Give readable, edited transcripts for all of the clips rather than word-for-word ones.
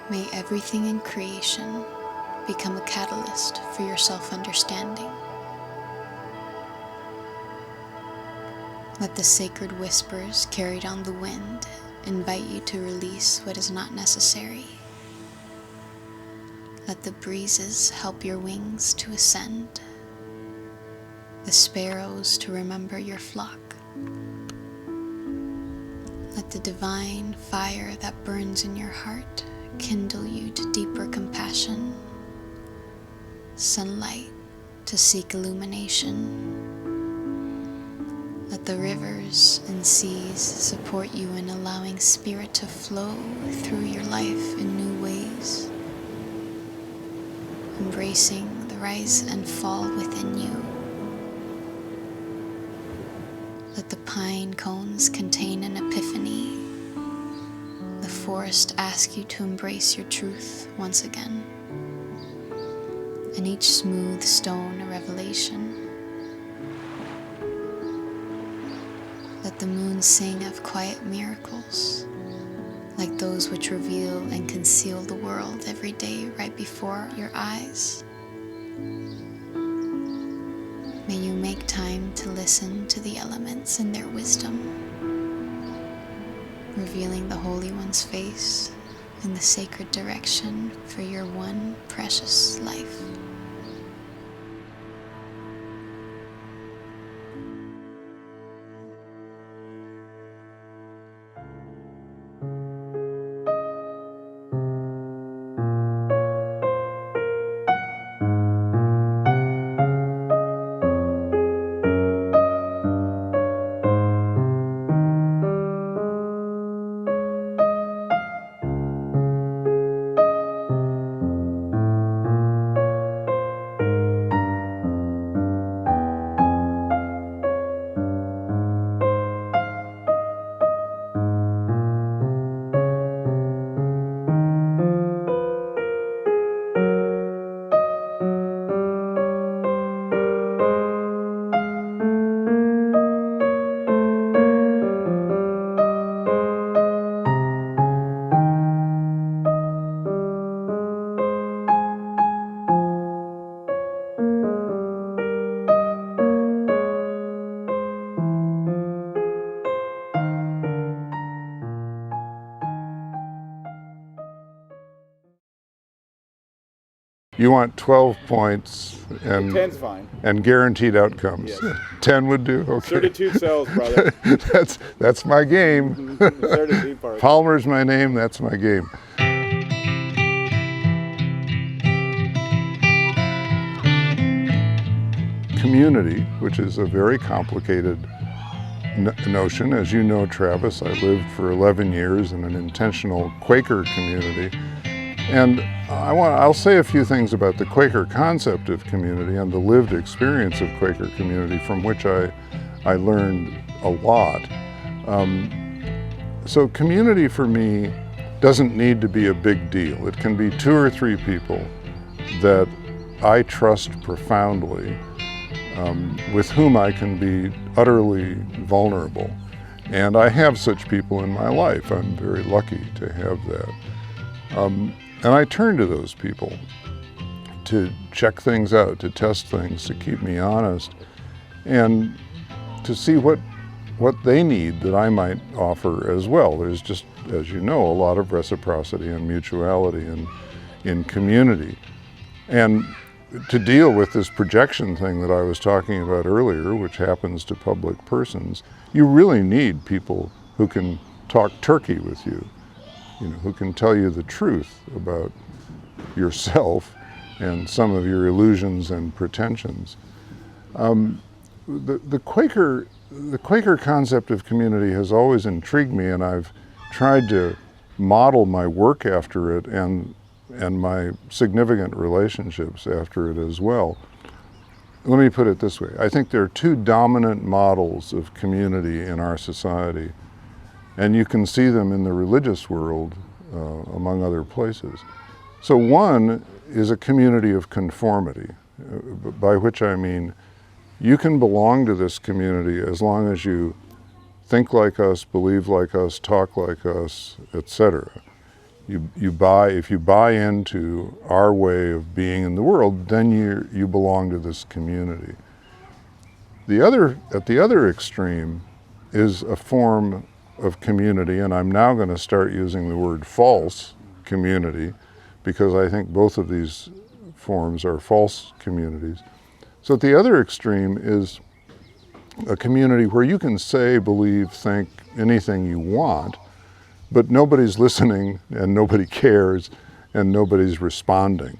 May everything in creation become a catalyst for your self-understanding. Let the sacred whispers carried on the wind invite you to release what is not necessary. Let the breezes help your wings to ascend, the sparrows to remember your flock. Let the divine fire that burns in your heart kindle you to deeper compassion, sunlight to seek illumination. Let the rivers and seas support you in allowing spirit to flow through your life in new ways, embracing the rise and fall within you. Let the pine cones contain an epiphany. The forest ask you to embrace your truth once again, and each smooth stone a revelation. Let the moon sing of quiet miracles, like those which reveal and conceal the world every day right before your eyes. May you make time to listen to the elements and their wisdom, revealing the Holy One's face in the sacred direction for your one precious life. You want 12 points and 10's fine. And guaranteed outcomes. Yes. 10 would do? Okay. Certitude sells, brother. That's my game. Certitude part. Palmer's my name, that's my game. Community, which is a very complicated notion. As you know, Travis, I lived for 11 years in an intentional Quaker community. And I'll say a few things about the Quaker concept of community and the lived experience of Quaker community, from which I learned a lot. So community for me doesn't need to be a big deal. It can be 2 or 3 people that I trust profoundly, with whom I can be utterly vulnerable. And I have such people in my life. I'm very lucky to have that. And I turn to those people to check things out, to test things, to keep me honest, and to see what they need that I might offer as well. There's just, as you know, a lot of reciprocity and mutuality in community. And to deal with this projection thing that I was talking about earlier, which happens to public persons, you really need people who can talk turkey with you. Who can tell you the truth about yourself and some of your illusions and pretensions. The Quaker concept of community has always intrigued me, and I've tried to model my work after it and my significant relationships after it as well. Let me put it this way. I think there are 2 dominant models of community in our society. And you can see them in the religious world, among other places. So one is a community of conformity, by which I mean you can belong to this community as long as you think like us, believe like us, talk like us, etc. If you buy into our way of being in the world, then you belong to this community. At the other extreme is a form of community, and I'm now going to start using the word false community, because I think both of these forms are false communities. So at the other extreme is a community where you can say, believe, think anything you want, but nobody's listening and nobody cares and nobody's responding.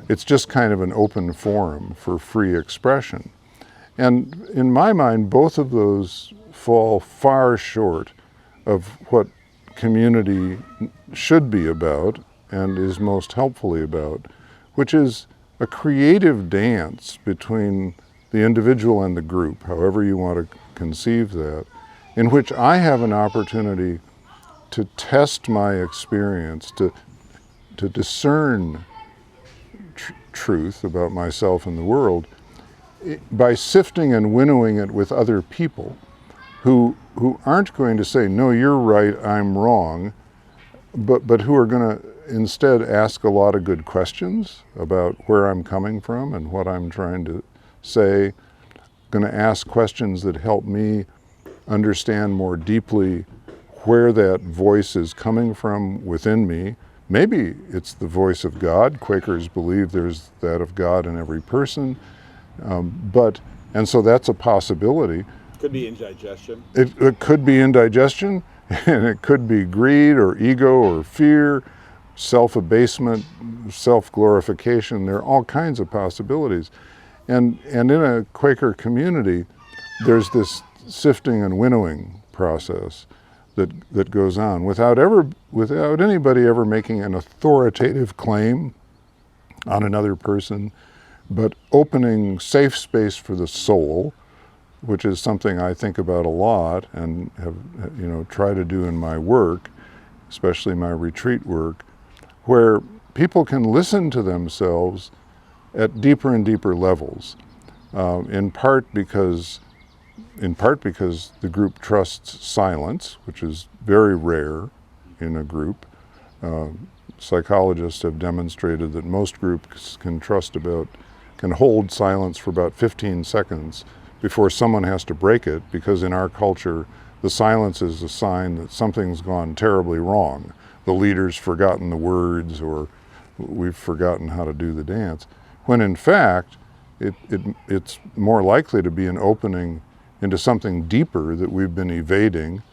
It's just kind of an open forum for free expression. And in my mind, both of those fall far short of what community should be about and is most helpfully about, which is a creative dance between the individual and the group, however you want to conceive that, in which I have an opportunity to test my experience, to discern truth about myself and the world by sifting and winnowing it with other people who aren't going to say, no, you're right, I'm wrong, but who are going to instead ask a lot of good questions about where I'm coming from and what I'm trying to say, going to ask questions that help me understand more deeply where that voice is coming from within me. Maybe it's the voice of God. Quakers believe there's that of God in every person. And so that's a possibility. Could be indigestion. It could be indigestion, and it could be greed or ego or fear, self-abasement, self-glorification. There are all kinds of possibilities. And in a Quaker community, there's this sifting and winnowing process that goes on without anybody ever making an authoritative claim on another person, but opening safe space for the soul, which is something I think about a lot and have tried to do in my work, especially my retreat work, where people can listen to themselves at deeper and deeper levels, in part because the group trusts silence, which is very rare in a group. Psychologists have demonstrated that most groups can hold silence for about 15 seconds before someone has to break it, because in our culture, the silence is a sign that something's gone terribly wrong. The leader's forgotten the words, or we've forgotten how to do the dance. When in fact, it's more likely to be an opening into something deeper that we've been evading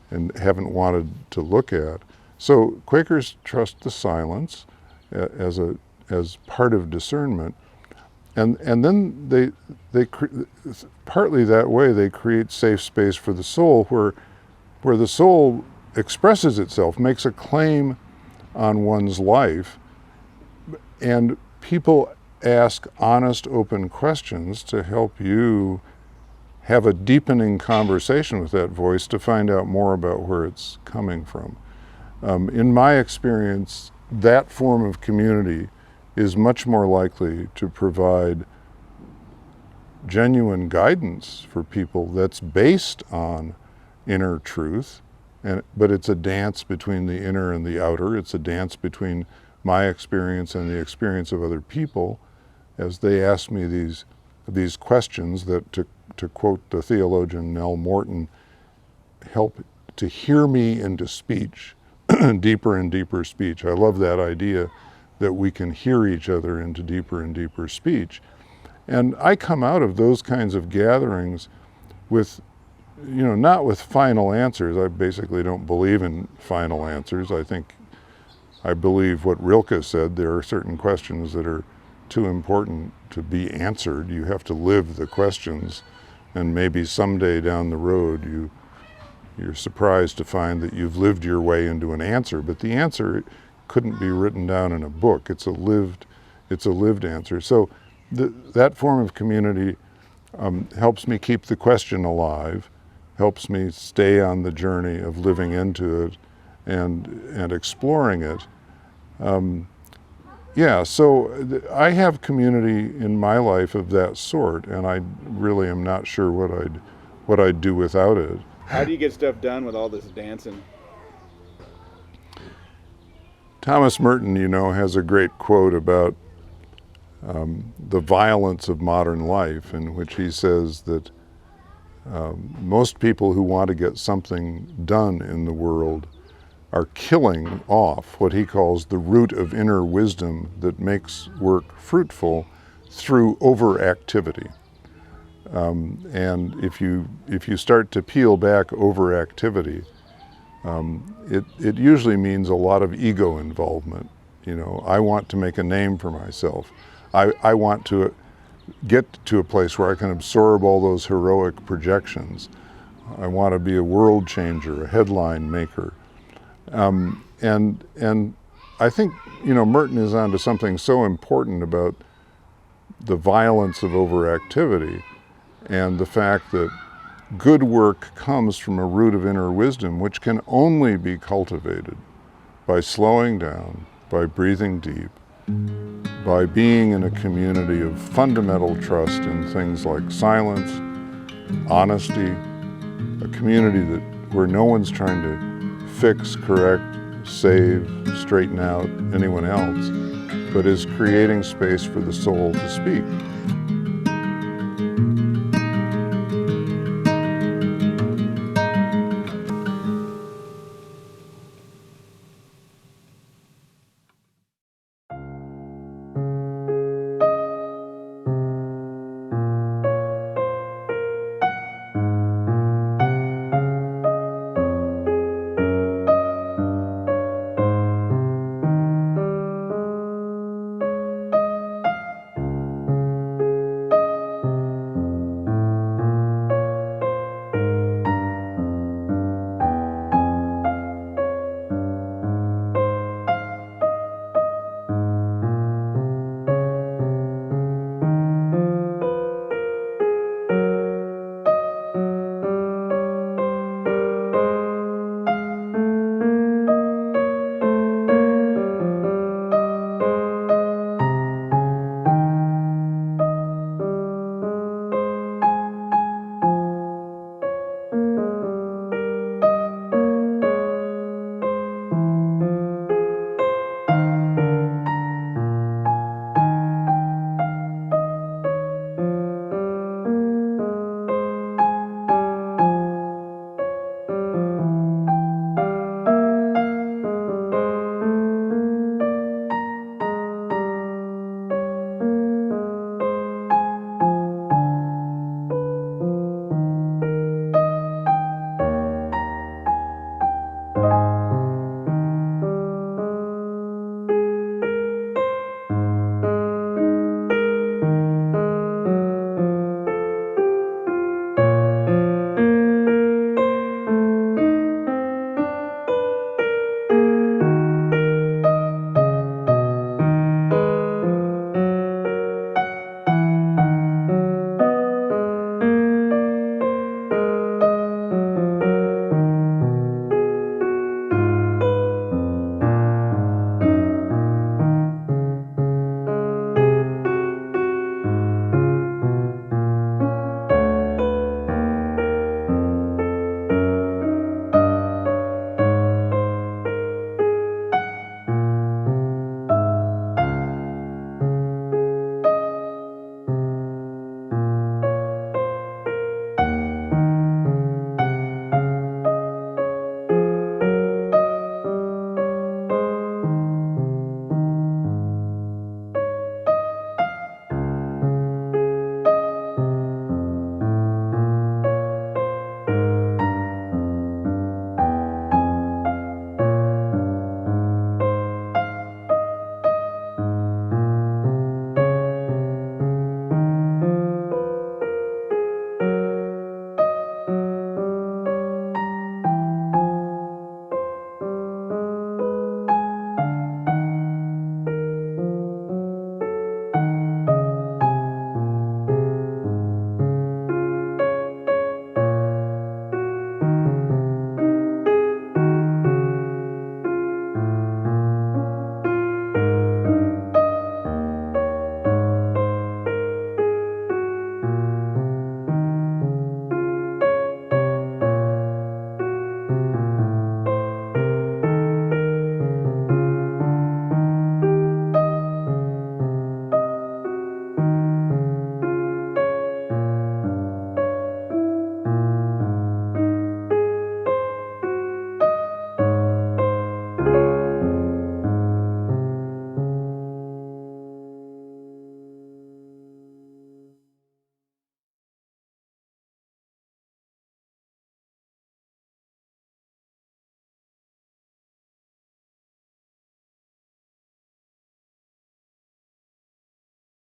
and haven't wanted to look at. So Quakers trust the silence as part of discernment, and then they partly that way they create safe space for the soul, where the soul expresses itself, makes a claim on one's life, and people ask honest, open questions to help you have a deepening conversation with that voice to find out more about where it's coming from. In my experience, that form of community is much more likely to provide genuine guidance for people that's based on inner truth, but it's a dance between the inner and the outer. It's a dance between my experience and the experience of other people as they ask me these questions that, to quote the theologian Nell Morton, help to hear me into speech, deeper and deeper speech. I love that idea that we can hear each other into deeper and deeper speech. And I come out of those kinds of gatherings with, not with final answers. I basically don't believe in final answers. I believe what Rilke said, there are certain questions that are too important to be answered. You have to live the questions, and maybe someday down the road you're surprised to find that you've lived your way into an answer, but the answer couldn't be written down in a book. It's a lived answer. So that form of community helps me keep the question alive, helps me stay on the journey of living into it and exploring it. So I have community in my life of that sort, and I really am not sure what I'd do without it. How do you get stuff done with all this dancing? Thomas Merton, you know, has a great quote about the violence of modern life, in which he says that most people who want to get something done in the world are killing off what he calls the root of inner wisdom that makes work fruitful through overactivity. And if you start to peel back overactivity, it usually means a lot of ego involvement. You know, I want to make a name for myself. I want to get to a place where I can absorb all those heroic projections. I want to be a world changer, a headline maker. And I think, you know, Merton is onto something so important about the violence of overactivity and the fact that good work comes from a root of inner wisdom, which can only be cultivated by slowing down, by breathing deep, by being in a community of fundamental trust in things like silence, honesty, a community where no one's trying to fix, correct, save, straighten out anyone else, but is creating space for the soul to speak.